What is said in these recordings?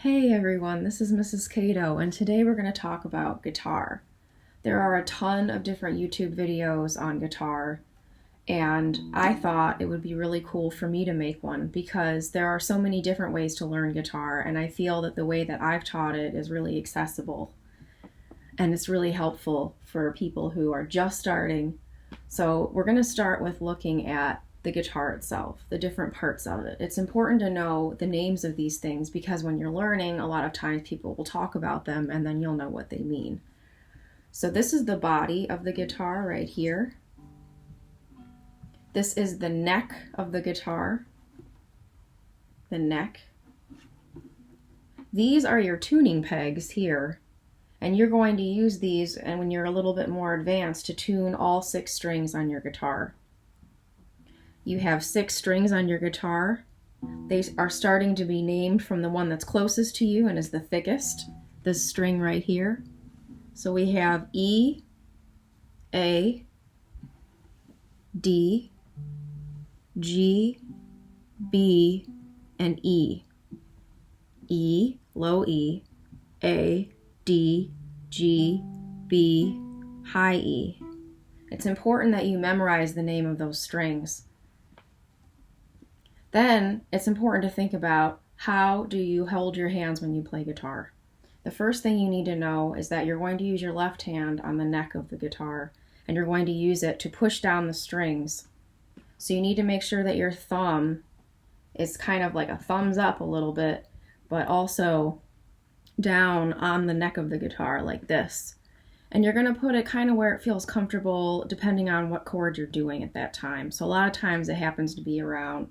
Hey everyone, this is Mrs. Cato, and today we're going to talk about guitar. There are a ton of different YouTube videos on guitar, and I thought it would be really cool for me to make one because there are so many different ways to learn guitar, and I feel that the way that I've taught it is really accessible, and it's really helpful for people who are just starting. So we're going to start with looking at the guitar itself, the different parts of it. It's important to know the names of these things because when you're learning, a lot of times people will talk about them and then you'll know what they mean. So this is the body of the guitar right here. This is the neck of the guitar, the neck. These are your tuning pegs here, and you're going to use these and when you're a little bit more advanced to tune all 6 strings on your guitar. You have 6 strings on your guitar. They are starting to be named from the one that's closest to you and is the thickest, this string right here. So we have E, A, D, G, B, and E. E, low E, A, D, G, B, high E. It's important that you memorize the name of those strings. Then it's important to think about how do you hold your hands when you play guitar. The first thing you need to know is that you're going to use your left hand on the neck of the guitar and you're going to use it to push down the strings. So you need to make sure that your thumb is kind of like a thumbs up a little bit, but also down on the neck of the guitar like this. And you're going to put it kind of where it feels comfortable depending on what chord you're doing at that time. So a lot of times it happens to be around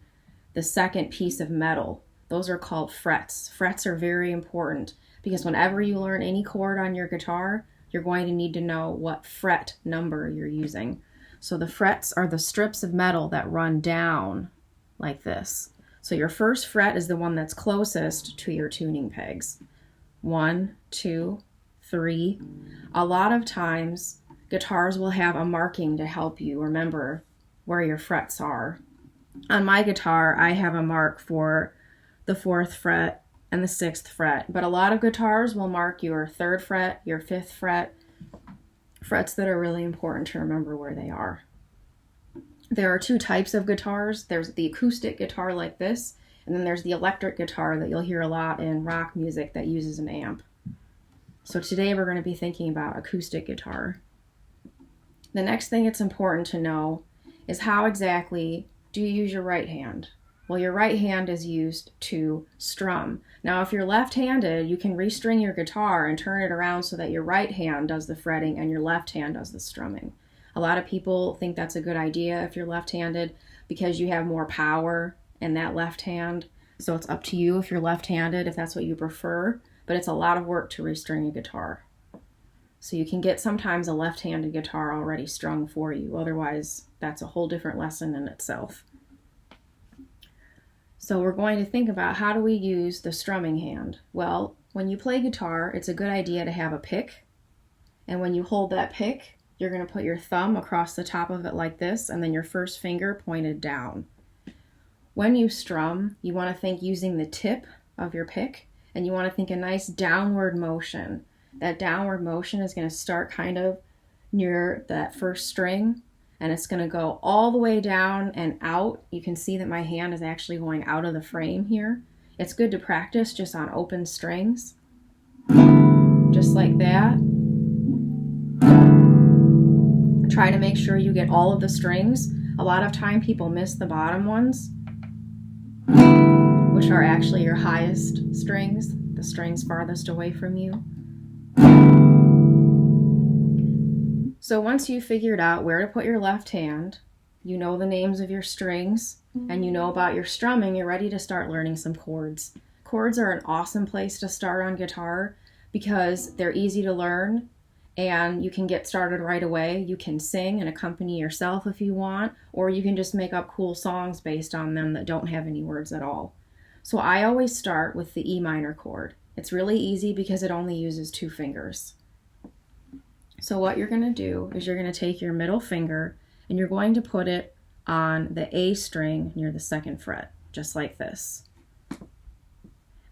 the second piece of metal. Those are called frets. Frets are very important because whenever you learn any chord on your guitar, you're going to need to know what fret number you're using. So the frets are the strips of metal that run down like this. So your first fret is the one that's closest to your tuning pegs. 1, 2, 3. A lot of times, guitars will have a marking to help you remember where your frets are. On my guitar, I have a mark for the 4th fret and the 6th fret, but a lot of guitars will mark your 3rd fret, your 5th fret, frets that are really important to remember where they are. There are 2 types of guitars. There's the acoustic guitar like this, and then there's the electric guitar that you'll hear a lot in rock music that uses an amp. So today we're going to be thinking about acoustic guitar. The next thing it's important to know is how exactly do you use your right hand? Well, your right hand is used to strum. Now, if you're left-handed, you can restring your guitar and turn it around so that your right hand does the fretting and your left hand does the strumming. A lot of people think that's a good idea if you're left-handed because you have more power in that left hand. So it's up to you if you're left-handed, if that's what you prefer, but it's a lot of work to restring a guitar. So you can get sometimes a left-handed guitar already strung for you. Otherwise, that's a whole different lesson in itself. So we're going to think about how do we use the strumming hand. Well, when you play guitar, it's a good idea to have a pick. And when you hold that pick, you're going to put your thumb across the top of it like this, and then your first finger pointed down. When you strum, you want to think using the tip of your pick, and you want to think a nice downward motion. That downward motion is going to start kind of near that first string, and it's going to go all the way down and out. You can see that my hand is actually going out of the frame here. It's good to practice just on open strings, just like that. Try to make sure you get all of the strings. A lot of time people miss the bottom ones, which are actually your highest strings, the strings farthest away from you. So once you've figured out where to put your left hand, you know the names of your strings, and you know about your strumming, you're ready to start learning some chords. Chords are an awesome place to start on guitar because they're easy to learn and you can get started right away. You can sing and accompany yourself if you want, or you can just make up cool songs based on them that don't have any words at all. So I always start with the E minor chord. It's really easy because it only uses 2 fingers. So what you're going to do is you're going to take your middle finger and you're going to put it on the A string near the 2nd fret, just like this.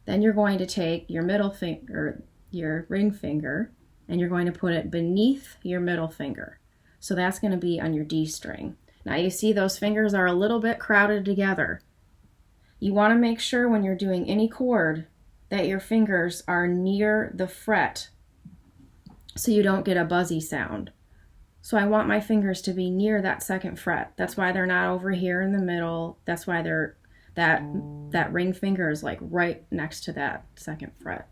Then you're going to take your middle finger, your ring finger, and you're going to put it beneath your middle finger. So that's going to be on your D string. Now you see those fingers are a little bit crowded together. You want to make sure when you're doing any chord that your fingers are near the fret so you don't get a buzzy sound. So I want my fingers to be near that second fret. That's why they're not over here in the middle. That's why that ring finger is like right next to that second fret.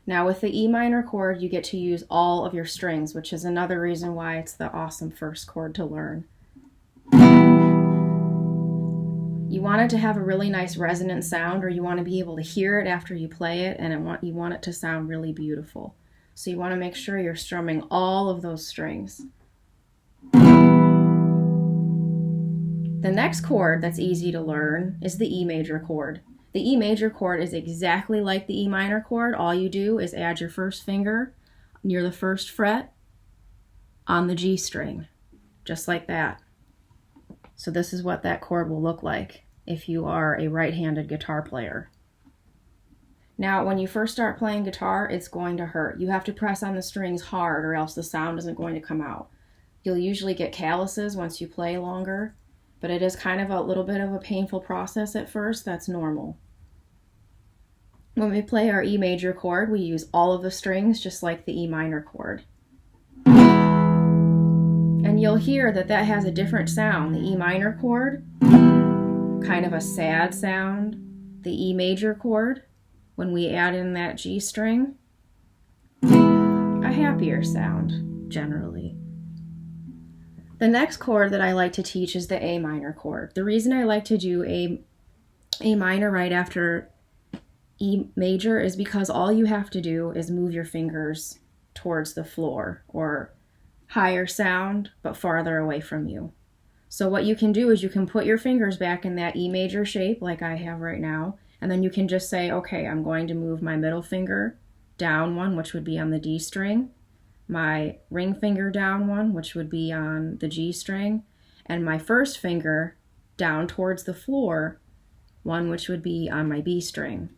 Now with the E minor chord, you get to use all of your strings, which is another reason why it's the awesome first chord to learn. You want it to have a really nice resonant sound, or you want to be able to hear it after you play it, and you want it to sound really beautiful. So you want to make sure you're strumming all of those strings. The next chord that's easy to learn is the E major chord. The E major chord is exactly like the E minor chord. All you do is add your first finger near the first fret on the G string, just like that. So this is what that chord will look like if you are a right-handed guitar player. Now, when you first start playing guitar, it's going to hurt. You have to press on the strings hard or else the sound isn't going to come out. You'll usually get calluses once you play longer, but it is kind of a little bit of a painful process at first. That's normal. When we play our E major chord, we use all of the strings just like the E minor chord. And you'll hear that that has a different sound. The E minor chord, kind of a sad sound. The E major chord, when we add in that G string, a happier sound, generally. The next chord that I like to teach is the A minor chord. The reason I like to do A minor right after E major is because all you have to do is move your fingers towards the floor, or higher sound but farther away from you. So what you can do is you can put your fingers back in that E major shape like I have right now, and then you can just say, okay, I'm going to move my middle finger down one, which would be on the D string, my ring finger down one, which would be on the G string, and my first finger down towards the floor, one which would be on my B string.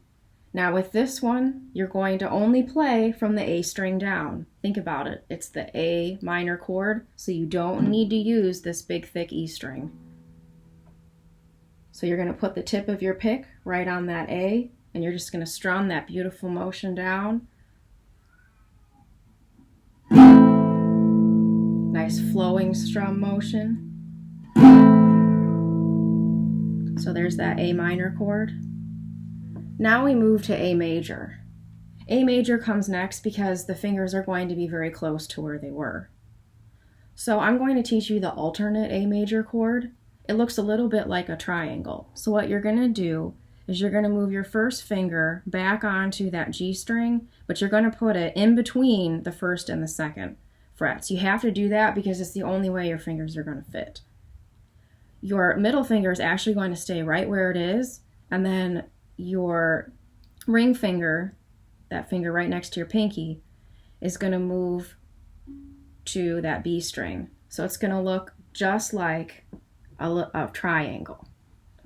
Now with this one, you're going to only play from the A string down. Think about it. It's the A minor chord, so you don't need to use this big thick E string. So you're going to put the tip of your pick right on that A, and you're just going to strum that beautiful motion down. Nice flowing strum motion. So there's that A minor chord. Now we move to A major. A major comes next because the fingers are going to be very close to where they were. So I'm going to teach you the alternate A major chord. It looks a little bit like a triangle. So what you're going to do is you're going to move your first finger back onto that G string, but you're going to put it in between the first and the second frets. You have to do that because it's the only way your fingers are going to fit. Your middle finger is actually going to stay right where it is, and then your ring finger, that finger right next to your pinky, is going to move to that B string. So it's going to look just like a triangle,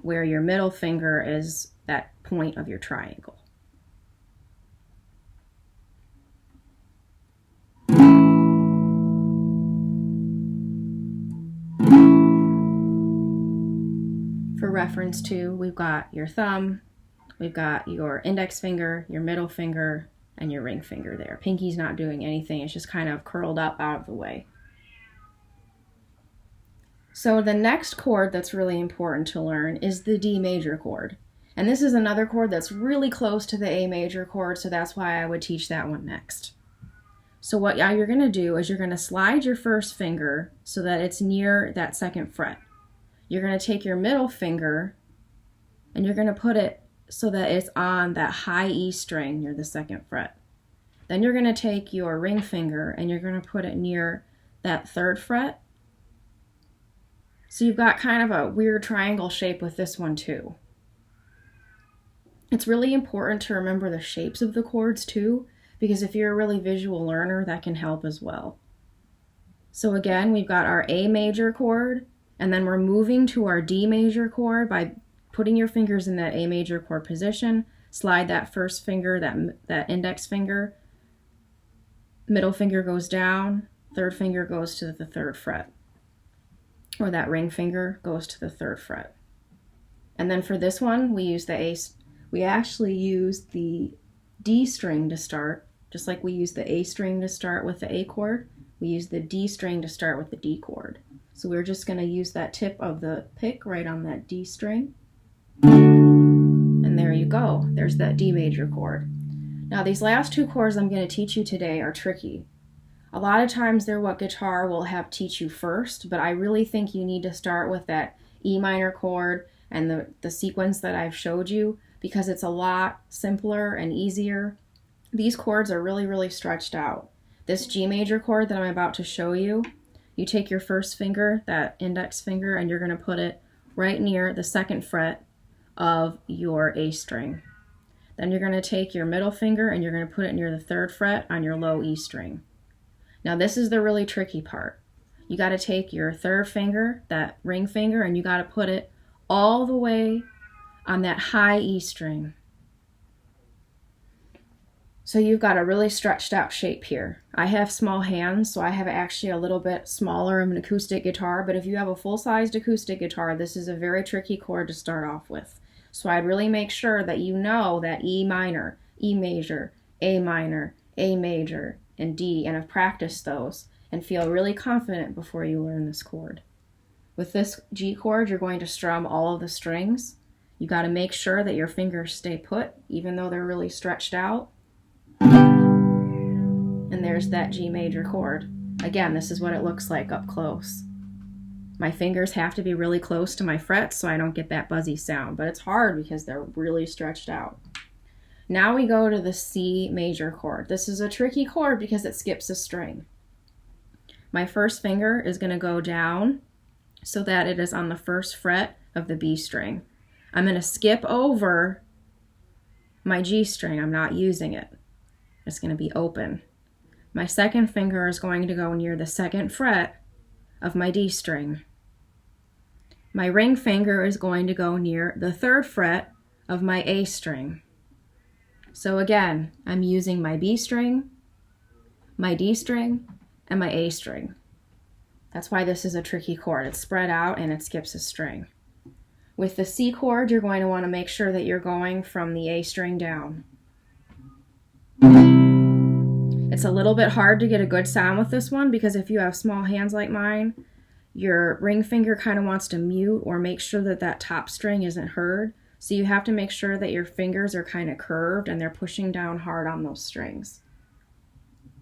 where your middle finger is that point of your triangle. For reference too, we've got your thumb, we've got your index finger, your middle finger, and your ring finger there. Pinky's not doing anything, it's just kind of curled up out of the way. So the next chord that's really important to learn is the D major chord. And this is another chord that's really close to the A major chord, so that's why I would teach that one next. So what you're going to do is you're going to slide your first finger so that it's near that second fret. You're going to take your middle finger and you're going to put it so that it's on that high E string near the second fret. Then you're going to take your ring finger and you're going to put it near that third fret. So you've got kind of a weird triangle shape with this one too. It's really important to remember the shapes of the chords too, because if you're a really visual learner, that can help as well. So again, we've got our A major chord, and then we're moving to our D major chord by putting your fingers in that A major chord position, slide that first finger, that index finger, middle finger goes down, third finger goes to the 3rd fret, or that ring finger goes to the 3rd fret. And then for this one, we actually use the D string to start, just like we use the A string to start with the A chord, we use the D string to start with the D chord. So we're just going to use that tip of the pick right on that D string. And there you go. There's that D major chord. Now these last 2 chords I'm going to teach you today are tricky. A lot of times they're what guitar will have teach you first, but I really think you need to start with that E minor chord and the sequence that I've showed you, because it's a lot simpler and easier. These chords are really, really stretched out. This G major chord that I'm about to show you, you take your first finger, that index finger, and you're going to put it right near the 2nd fret of your A string. Then you're going to take your middle finger and you're going to put it near the 3rd fret on your low E string. Now this is the really tricky part. You got to take your 3rd finger, that ring finger, and you got to put it all the way on that high E string. So you've got a really stretched out shape here. I have small hands, so I have actually a little bit smaller of an acoustic guitar, but if you have a full-sized acoustic guitar, this is a very tricky chord to start off with. So I'd really make sure that you know that E minor, E major, A minor, A major, and D, and have practiced those, and feel really confident before you learn this chord. With this G chord, you're going to strum all of the strings. You got to make sure that your fingers stay put, even though they're really stretched out. And there's that G major chord. Again, this is what it looks like up close. My fingers have to be really close to my frets so I don't get that buzzy sound, but it's hard because they're really stretched out. Now we go to the C major chord. This is a tricky chord because it skips a string. My first finger is going to go down so that it is on the 1st fret of the B string. I'm going to skip over my G string. I'm not using it. It's going to be open. My 2nd finger is going to go near the 2nd fret of my D string. My ring finger is going to go near the 3rd fret of my A string. So again, I'm using my B string, my D string, and my A string. That's why this is a tricky chord. It's spread out and it skips a string. With the C chord, you're going to want to make sure that you're going from the A string down. It's a little bit hard to get a good sound with this one because if you have small hands like mine, your ring finger kind of wants to mute or make sure that that top string isn't heard. So you have to make sure that your fingers are kind of curved and they're pushing down hard on those strings.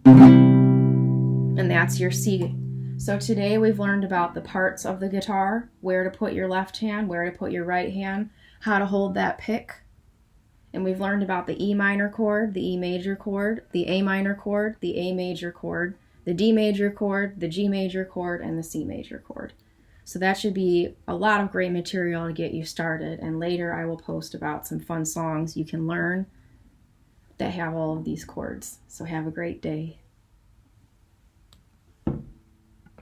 And that's your C. So today we've learned about the parts of the guitar, where to put your left hand, where to put your right hand, how to hold that pick. And we've learned about the E minor chord, the E major chord, the A minor chord, the A major chord, the D major chord, the G major chord, and the C major chord. So that should be a lot of great material to get you started. And later I will post about some fun songs you can learn that have all of these chords. So have a great day.